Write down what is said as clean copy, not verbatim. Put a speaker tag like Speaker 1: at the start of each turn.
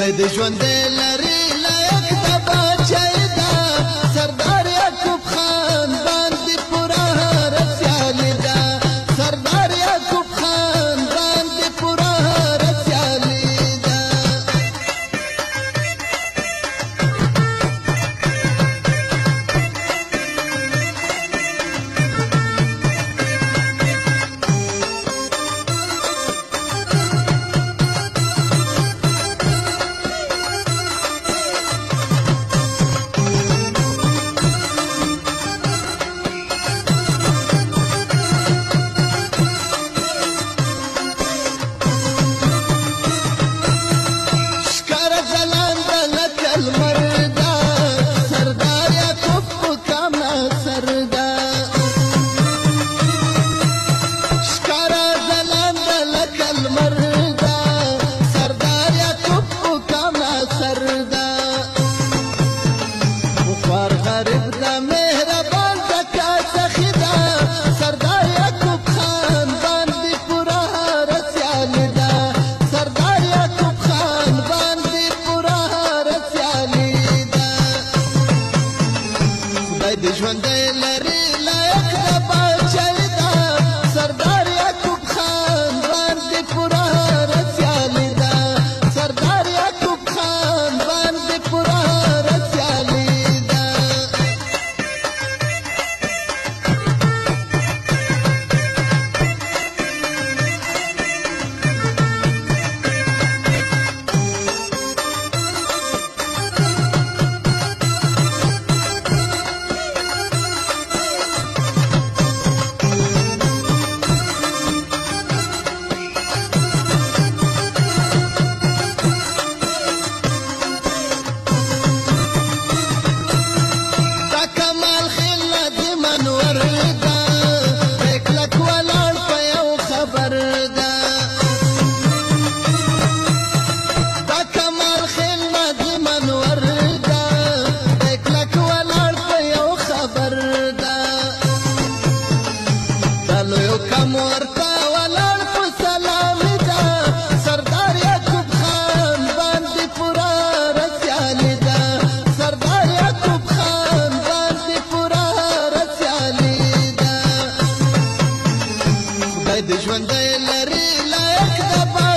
Speaker 1: خدای د ژوند لري لایق د بچی دا سردار یعقوب خان باندې پورا رسیالی دا سردار یعقوب خان باندې پورا رسیالی دا د ژوند لري لایق د بچی دا سردار یعقوب خان باندې پورا رسیالی دا سردار یعقوب خان باندې پورا رسیالی دا د ژوند لري لایق د